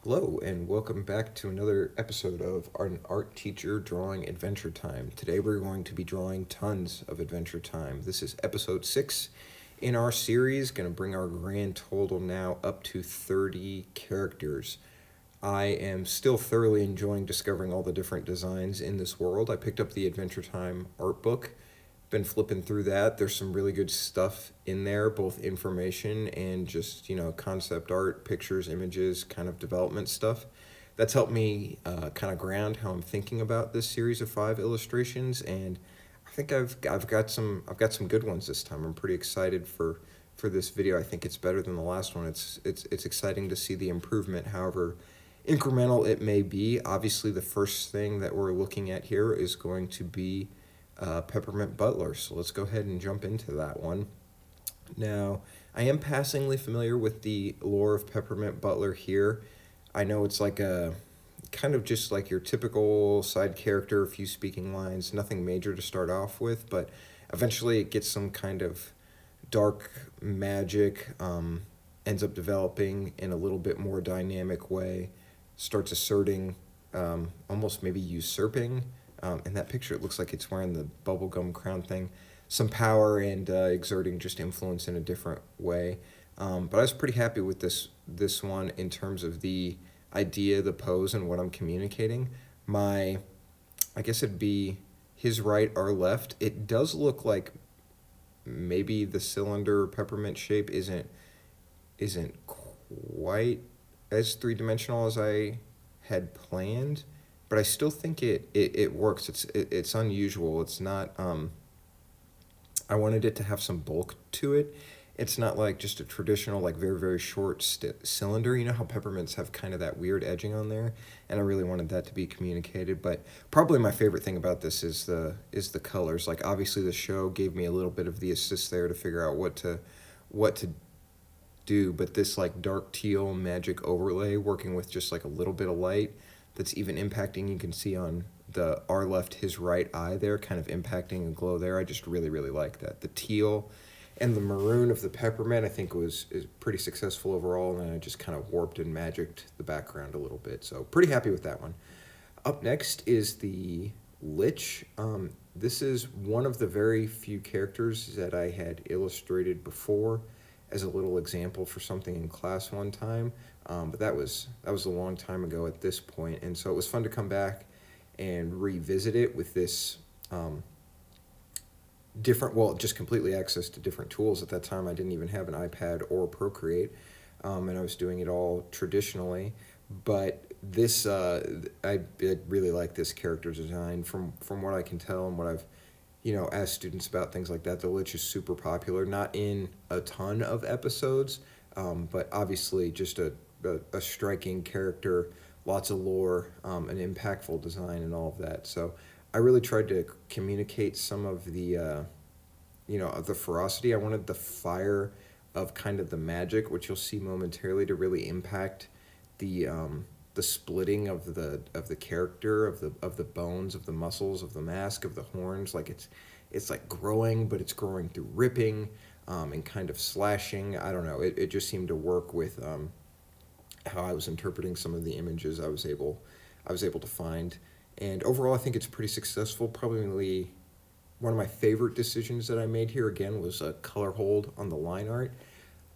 Hello, and welcome back to another episode of our Art Teacher Drawing Adventure Time. Today we're going to be drawing tons of Adventure Time. This is episode 6 in our series, going to bring our grand total now up to 30 characters. I am still thoroughly enjoying discovering all the different designs in this world. I picked up the Adventure Time art book, been flipping through that. There's some really good stuff in there, both information and just, concept art, pictures, images, kind of development stuff. That's helped me kind of ground how I'm thinking about this series of 5 illustrations, and I think I've got some good ones this time. I'm pretty excited for this video. I think it's better than the last one. It's exciting to see the improvement, however incremental it may be. Obviously, the first thing that we're looking at here is going to be Peppermint Butler. So let's go ahead and jump into that one. Now, I am passingly familiar with the lore of Peppermint Butler here. I know it's like a kind of just like your typical side character, a few speaking lines, nothing major to start off with, but eventually it gets some kind of dark magic, ends up developing in a little bit more dynamic way, starts asserting, almost maybe usurping. In that picture, it looks like it's wearing the bubblegum crown thing. Some power and exerting just influence in a different way. But I was pretty happy with this one in terms of the idea, the pose, and what I'm communicating. I guess it'd be his right, our left. It does look like maybe the cylinder peppermint shape isn't quite as three-dimensional as I had planned, but I still think it works. It's unusual. It's not. I wanted it to have some bulk to it. It's not like just a traditional, like very very short cylinder. You know how peppermints have kind of that weird edging on there, and I really wanted that to be communicated. But probably my favorite thing about this is the colors. Like obviously the show gave me a little bit of the assist there to figure out what to do, but this like dark teal magic overlay working with just like a little bit of light that's even impacting, you can see on the our left, his right eye there, kind of impacting a glow there. I just really, really like that. The teal and the maroon of the peppermint, I think is pretty successful overall, and I just kind of warped and magicked the background a little bit. So pretty happy with that one. Up next is the Lich. This is one of the very few characters that I had illustrated before as a little example for something in class one time, but that was a long time ago at this point, and so it was fun to come back and revisit it with this just completely access to different tools. At that time I didn't even have an iPad or Procreate, and I was doing it all traditionally, but this I really like this character design from what I can tell and what I've asked students about things like that. The Lich is super popular, not in a ton of episodes, but obviously just a striking character, lots of lore, an impactful design and all of that. So I really tried to communicate some of the, of the ferocity. I wanted the fire of kind of the magic, which you'll see momentarily, to really impact the splitting of the character, of the bones, of the muscles, of the mask, of the horns. Like it's like growing, but it's growing through ripping, and kind of slashing. I don't know. It just seemed to work with how I was interpreting some of the images I was able to find. And overall, I think it's pretty successful. Probably one of my favorite decisions that I made here again was a color hold on the line art.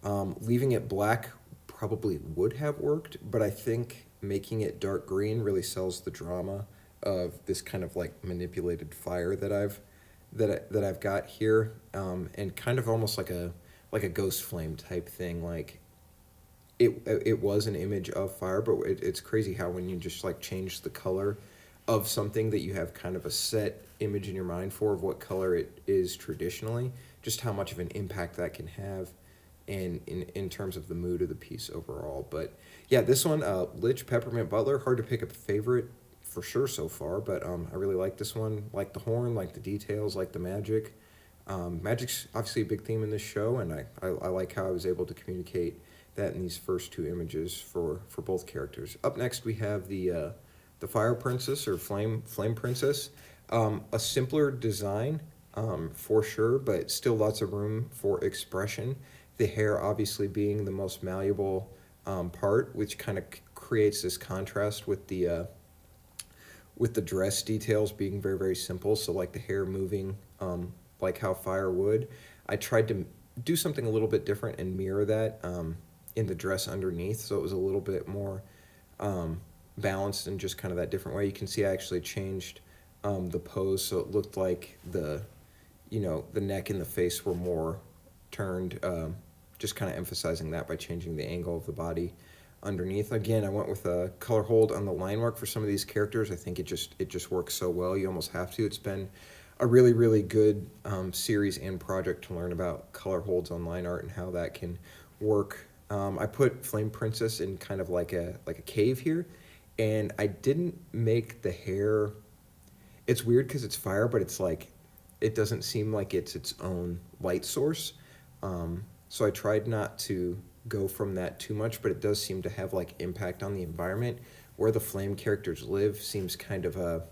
Leaving it black probably would have worked, but I think making it dark green really sells the drama of this kind of like manipulated fire that I've got here, and kind of almost like a ghost flame type thing. Like it was an image of fire, but it's crazy how when you just like change the color of something that you have kind of a set image in your mind for of what color it is traditionally, just how much of an impact that can have in terms of the mood of the piece overall. But yeah, this one, Lich Peppermint Butler, hard to pick a favorite for sure so far, but I really like this one. Like the horn, like the details, like the magic. Magic's obviously a big theme in this show, and I like how I was able to communicate that in these first 2 images for both characters. Up next we have the Fire Princess, or Flame Princess. A simpler design, for sure, but still lots of room for expression. The hair obviously being the most malleable part, which kind of creates this contrast with the dress details being very, very simple. So like the hair moving, like how fire would. I tried to do something a little bit different and mirror that in the dress underneath. So it was a little bit more balanced and just kind of that different way. You can see I actually changed the pose so it looked like the neck and the face were more turned, just kind of emphasizing that by changing the angle of the body underneath. Again, I went with a color hold on the line work for some of these characters. I think it just works so well. You almost have to. It's been a really, really good series and project to learn about color holds on line art and how that can work. I put Flame Princess in kind of like a cave here, and I didn't make the hair. It's weird because it's fire, but it's like it doesn't seem like it's its own light source. So I tried not to go from that too much, but it does seem to have like impact on the environment. Where the flame characters live seems kind of a,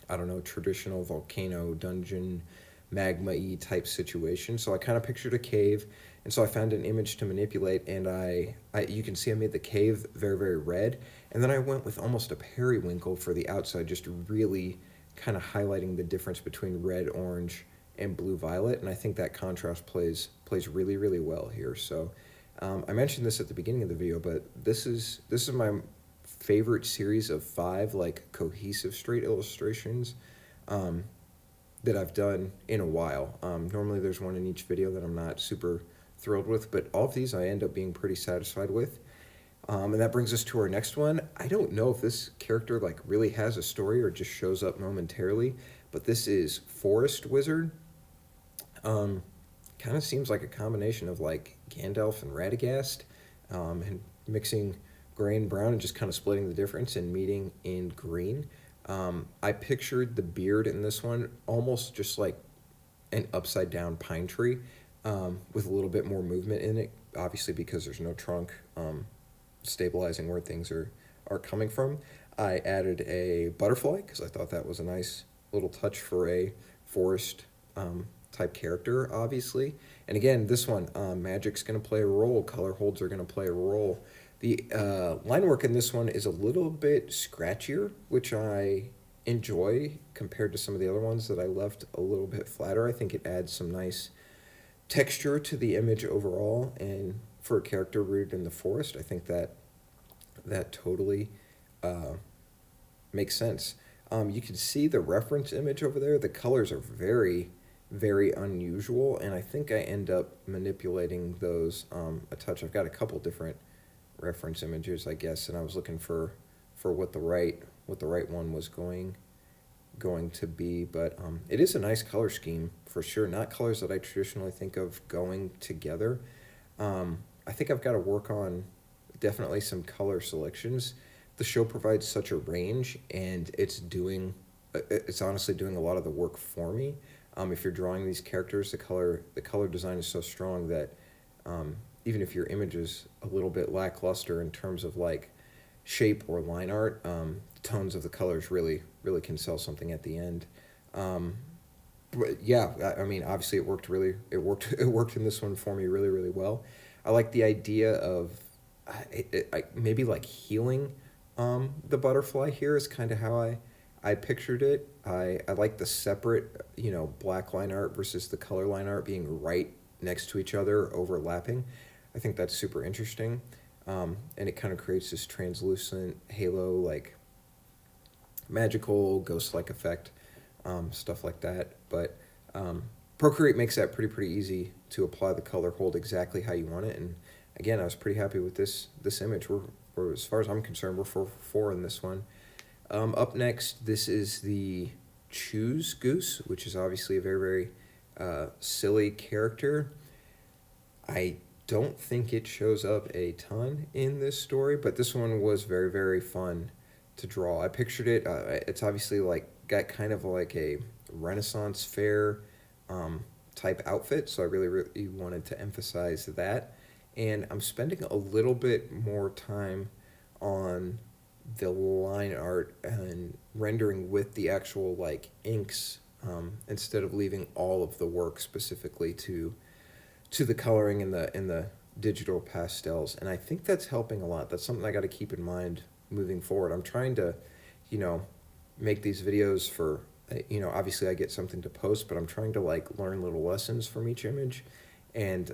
I don't know, traditional volcano dungeon magma-y type situation. So I kind of pictured a cave, and so I found an image to manipulate, and I you can see I made the cave very, very red, and then I went with almost a periwinkle for the outside, just really kind of highlighting the difference between red, orange, and blue violet, and I think that contrast plays really, really well here. So I mentioned this at the beginning of the video, but this is my favorite series of 5 like cohesive straight illustrations that I've done in a while. Normally there's one in each video that I'm not super thrilled with, but all of these I end up being pretty satisfied with. And that brings us to our next one. I don't know if this character like really has a story or just shows up momentarily, but this is Forest Wizard. Kind of seems like a combination of like Gandalf and Radagast, and mixing gray and brown and just kind of splitting the difference and meeting in green. I pictured the beard in this one almost just like an upside down pine tree, with a little bit more movement in it, obviously because there's no trunk stabilizing where things are coming from. I added a butterfly because I thought that was a nice little touch for a forest type character, obviously. And again, this one, magic's going to play a role, color holds are going to play a role. The line work in this one is a little bit scratchier, which I enjoy compared to some of the other ones that I left a little bit flatter. I think it adds some nice texture to the image overall, and for a character rooted in the forest, I think that totally makes sense. You can see the reference image over there. The colors are very, very unusual, and I think I end up manipulating those a touch. I've got a couple different reference images, I guess, and I was looking for what the right one was going to be, but it is a nice color scheme for sure. Not colors that I traditionally think of going together. I think I've got to work on definitely some color selections. The show provides such a range, and it's honestly doing a lot of the work for me. If you're drawing these characters, the color design is so strong that even if your image is a little bit lackluster in terms of like shape or line art, tones of the colors really can sell something at the end. But yeah, I mean, obviously it worked in this one for me really, really well. I like the idea of maybe like healing the butterfly here is kind of how I pictured it. I like the separate, black line art versus the color line art being right next to each other, overlapping. I think that's super interesting. And it kind of creates this translucent halo, like magical ghost-like effect, stuff like that. But Procreate makes that pretty easy to apply the color hold exactly how you want it. And again, I was pretty happy with this image. We're as far as I'm concerned, we're 4 in this one. Up next, this is the Choose Goose, which is obviously a very, very silly character. I don't think it shows up a ton in this story, but this one was very, very fun to draw. I pictured it, it's obviously like got kind of like a Renaissance fair type outfit, so I really wanted to emphasize that. And I'm spending a little bit more time on the line art and rendering with the actual like inks, instead of leaving all of the work specifically to the coloring and the digital pastels, and I think that's helping a lot. That's something I got to keep in mind moving forward. I'm trying to, you know, make these videos for, obviously I get something to post, but I'm trying to like learn little lessons from each image, and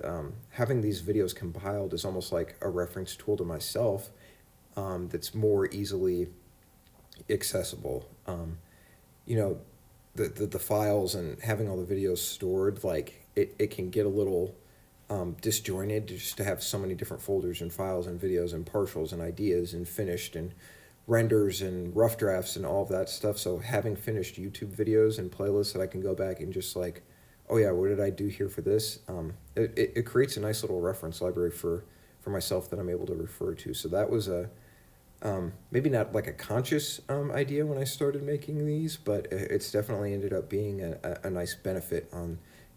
having these videos compiled is almost like a reference tool to myself, that's more easily accessible. You know, the files and having all the videos stored, like it can get a little disjointed just to have so many different folders and files and videos and partials and ideas and finished and renders and rough drafts and all of that stuff. So having finished YouTube videos and playlists that I can go back and just like, oh yeah, what did I do here for this? It creates a nice little reference library for myself that I'm able to refer to. So that was a maybe not like a conscious idea when I started making these, but it's definitely ended up being a nice benefit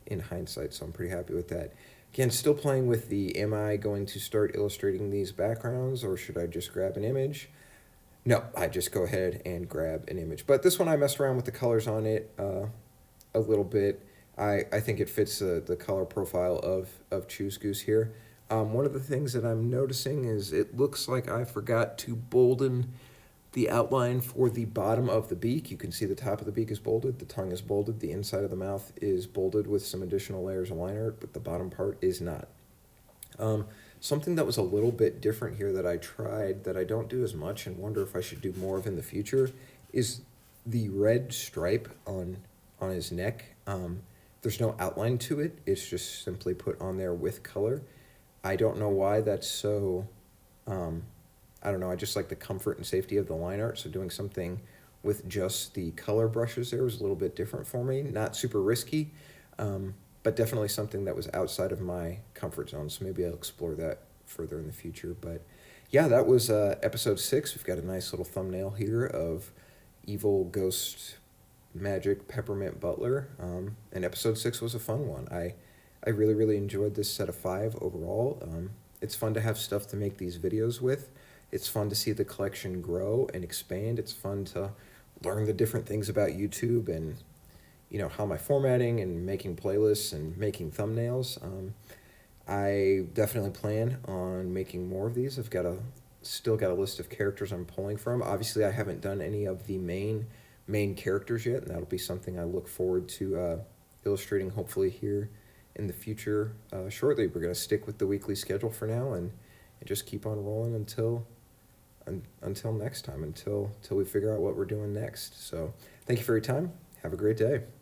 in hindsight. So I'm pretty happy with that. Again, still playing with the, am I going to start illustrating these backgrounds, or should I just grab an image? No, I just go ahead and grab an image. But this one I messed around with the colors on it a little bit. I think it fits the color profile of Choose Goose here. One of the things that I'm noticing is it looks like I forgot to bolden the outline for the bottom of the beak. You can see the top of the beak is bolded, the tongue is bolded, the inside of the mouth is bolded with some additional layers of line art, but the bottom part is not. Something that was a little bit different here that I tried that I don't do as much and wonder if I should do more of in the future is the red stripe on his neck. There's no outline to it. It's just simply put on there with color. I don't know why that's so, I don't know, I just like the comfort and safety of the line art, so doing something with just the color brushes there was a little bit different for me. Not super risky, but definitely something that was outside of my comfort zone, so maybe I'll explore that further in the future. But yeah, that was episode 6. We've got a nice little thumbnail here of evil ghost magic peppermint butler, and episode 6 was a fun one. I really, really enjoyed this set of 5 overall. It's fun to have stuff to make these videos with. It's fun to see the collection grow and expand. It's fun to learn the different things about YouTube and, how my formatting and making playlists and making thumbnails. I definitely plan on making more of these. I've still got a list of characters I'm pulling from. Obviously, I haven't done any of the main characters yet, and that'll be something I look forward to illustrating hopefully here in the future shortly. We're going to stick with the weekly schedule for now and just keep on rolling until next time, until we figure out what we're doing next. So thank you for your time. Have a great day.